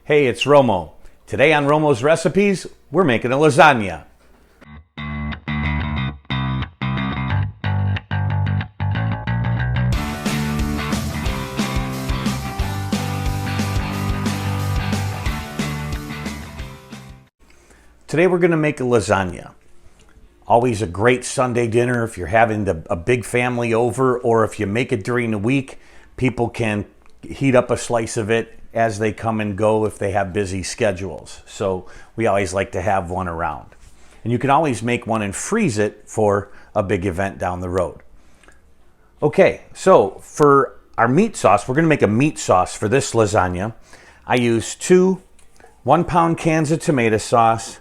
Hey, it's Romo. Today on Romo's Recipes, we're making a lasagna. Today we're going to make a lasagna. Always a great Sunday dinner if you're having a big family over, or if you make it during the week, people can heat up a slice of it as they come and go if they have busy schedules. So we always like to have one around. And you can always make one and freeze it for a big event down the road. Okay, so for our meat sauce, we're going to make a meat sauce for this lasagna. I use 2 1-pound cans of tomato sauce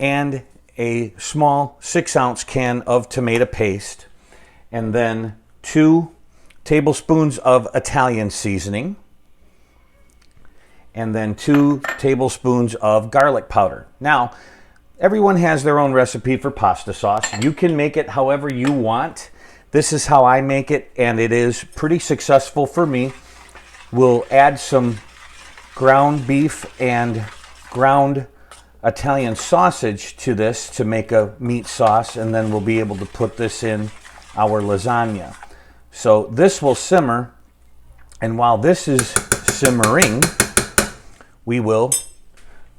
and a small 6-ounce can of tomato paste, and then 2 tablespoons of Italian seasoning, and then 2 tablespoons of garlic powder. Now, everyone has their own recipe for pasta sauce. You can make it however you want. This is how I make it, and it is pretty successful for me. We'll add some ground beef and ground Italian sausage to this to make a meat sauce, and then we'll be able to put this in our lasagna. So this will simmer, and while this is simmering, we will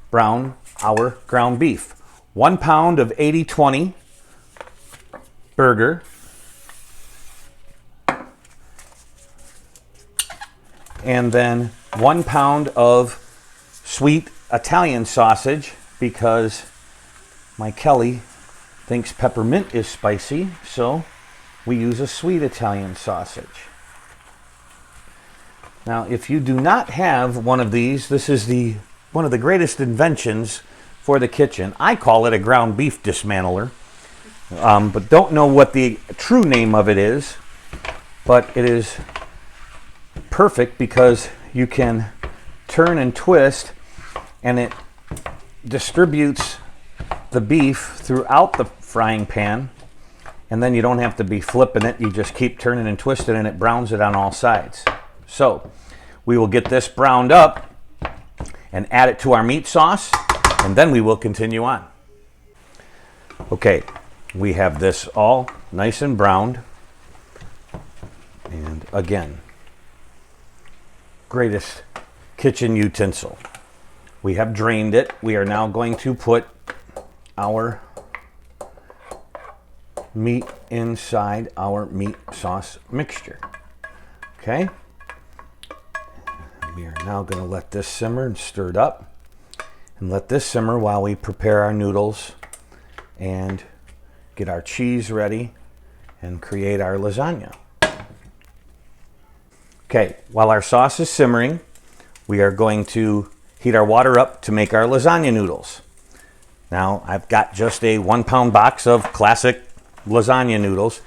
brown our ground beef. 1 pound of 80/20 burger, and then 1 pound of sweet Italian sausage, because my Kelly thinks peppermint is spicy, so we use a sweet Italian sausage. Now, if you do not have one of these, this is one of the greatest inventions for the kitchen. I call it a ground beef dismantler, but don't know what the true name of it is. But it is perfect because you can turn and twist, and it distributes the beef throughout the frying pan, and then you don't have to be flipping it. You just keep turning and twisting, and it browns it on all sides. So we will get this browned up and add it to our meat sauce, and then we will continue on. Okay, we have this all nice and browned, and again, greatest kitchen utensil. We have drained it. We are now going to put our meat inside our meat sauce mixture. Okay? We are now going to let this simmer and stir it up, and let this simmer while we prepare our noodles and get our cheese ready and create our lasagna. Okay, while our sauce is simmering, we are going to heat our water up to make our lasagna noodles. Now, I've got just a 1-pound box of classic lasagna noodles.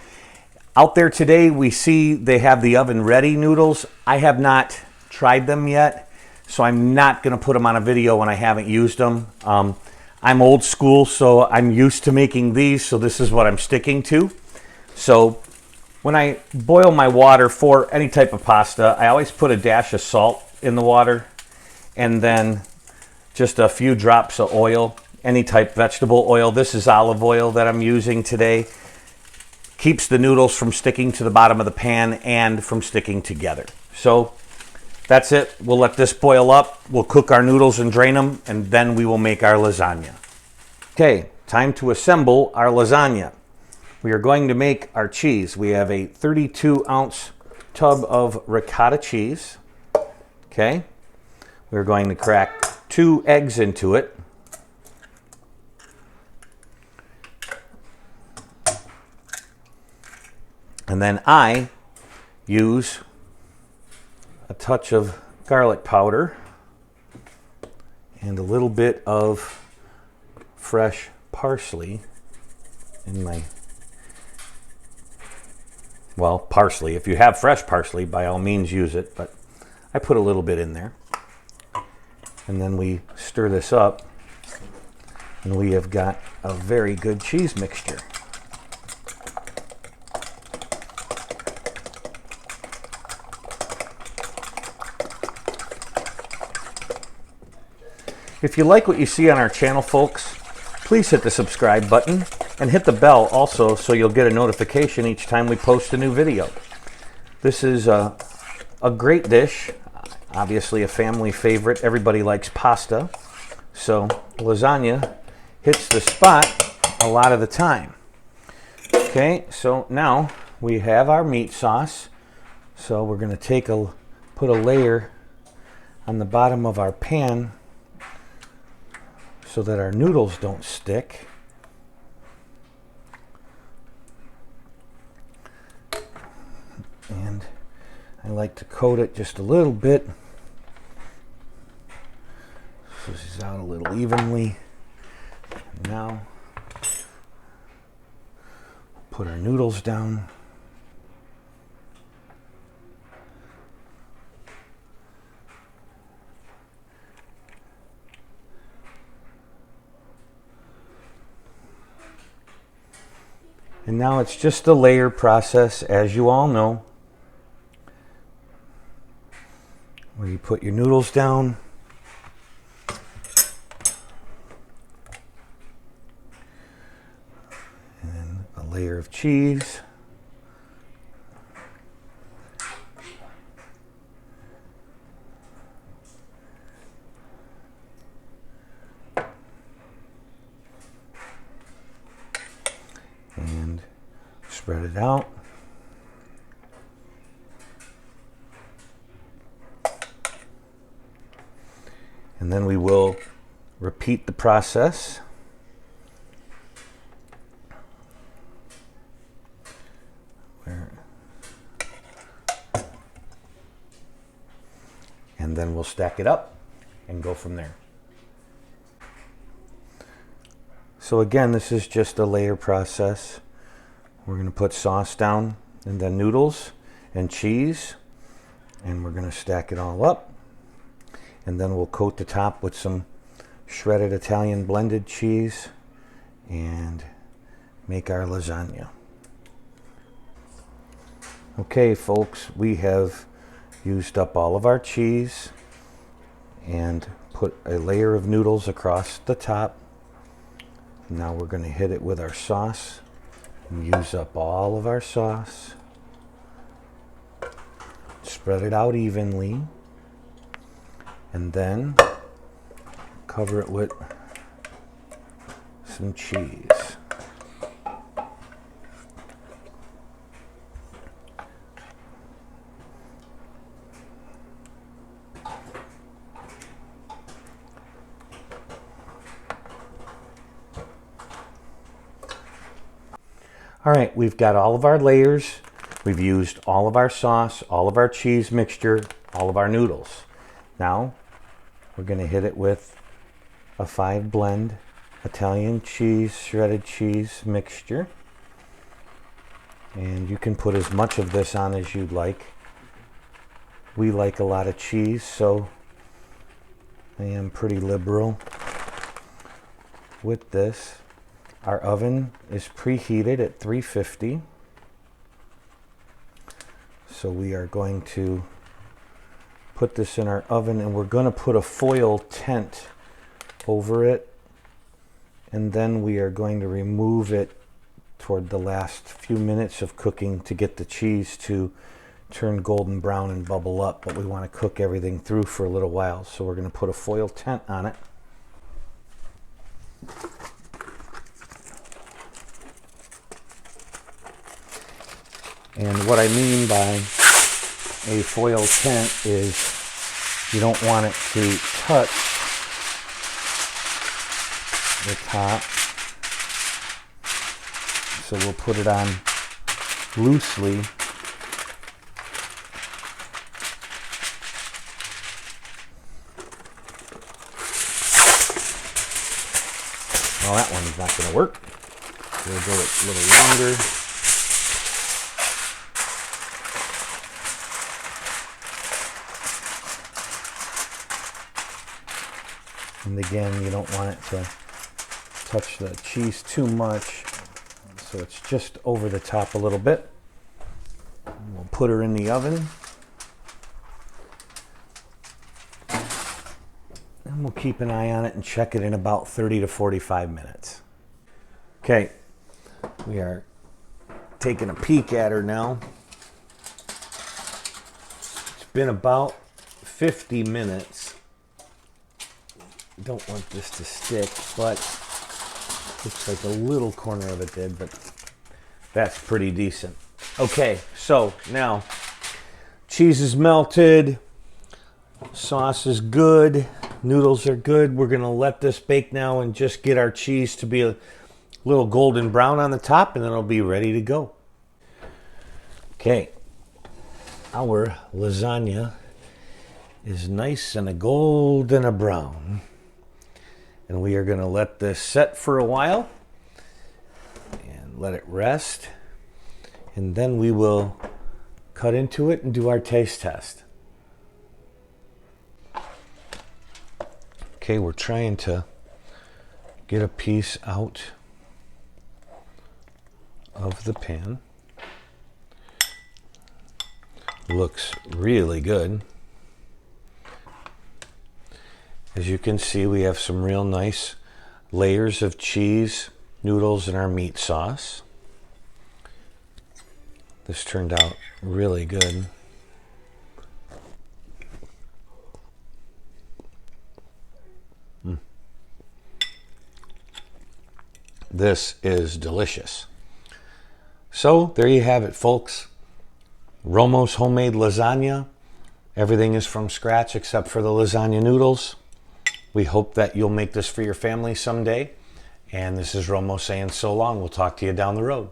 Out there today, we see they have the oven-ready noodles. I have not tried them yet, so I'm not going to put them on a video when I haven't used them. I'm old school, so I'm used to making these, so this is what I'm sticking to. So when I boil my water for any type of pasta, I always put a dash of salt in the water, and then just a few drops of oil, any type vegetable oil. This is olive oil that I'm using today. Keeps the noodles from sticking to the bottom of the pan and from sticking together. So that's it. We'll let this boil up. We'll cook our noodles and drain them, and then we will make our lasagna. Okay, time to assemble our lasagna. We are going to make our cheese. We have a 32-ounce tub of ricotta cheese. Okay, we're going to crack 2 eggs into it. And then I use a touch of garlic powder and a little bit of fresh parsley in my, well, parsley. If you have fresh parsley, by all means use it, but I put a little bit in there. And then we stir this up, and we have got a very good cheese mixture. If you like what you see on our channel, folks, please hit the subscribe button and hit the bell also so you'll get a notification each time we post a new video. This is a great dish, obviously a family favorite. Everybody likes pasta, so lasagna hits the spot a lot of the time. Okay, so now we have our meat sauce. So we're going to put a layer on the bottom of our pan so that our noodles don't stick. And I like to coat it just a little bit. This is out a little evenly. And now put our noodles down. And now it's just a layer process, as you all know, where you put your noodles down, and then a layer of cheese, and spread it out. And then we will repeat the process. And then we'll stack it up and go from there. So again, this is just a layer process. We're going to put sauce down and then noodles and cheese, and we're going to stack it all up. And then we'll coat the top with some shredded Italian blended cheese and make our lasagna. Okay, folks, we have used up all of our cheese and put a layer of noodles across the top. Now we're going to hit it with our sauce and use up all of our sauce. Spread it out evenly. And then cover it with some cheese. All right, we've got all of our layers. We've used all of our sauce, all of our cheese mixture, all of our noodles. Now, we're going to hit it with a 5-blend Italian cheese, shredded cheese mixture. And you can put as much of this on as you'd like. We like a lot of cheese, so I am pretty liberal with this. Our oven is preheated at 350. So we are going to put this in our oven, and we're going to put a foil tent over it, and then we are going to remove it toward the last few minutes of cooking to get the cheese to turn golden brown and bubble up, but we want to cook everything through for a little while, so we're going to put a foil tent on it. And what I mean by a foil tent is you don't want it to touch the top. So we'll put it on loosely. Well, that one's not going to work. We'll go a little longer. And again, you don't want it to touch the cheese too much, so it's just over the top a little bit. And we'll put her in the oven. And And we'll keep an eye on it and check it in about 30 to 45 minutes. Okay, we are taking a peek at her now. It's been about 50 minutes. Don't want this to stick, but looks like a little corner of it did, but that's pretty decent. Okay, so now cheese is melted, sauce is good, noodles are good. We're gonna let this bake now and just get our cheese to be a little golden brown on the top, and then it'll be ready to go. Okay, our lasagna is nice and a golden a brown. And we are going to let this set for a while and let it rest. And then we will cut into it and do our taste test. Okay, we're trying to get a piece out of the pan. Looks really good. As you can see, we have some real nice layers of cheese, noodles, and our meat sauce. This turned out really good. This is delicious. So there you have it, folks. Romo's homemade lasagna. Everything is from scratch except for the lasagna noodles. We hope that you'll make this for your family someday. And this is Romo saying so long. We'll talk to you down the road.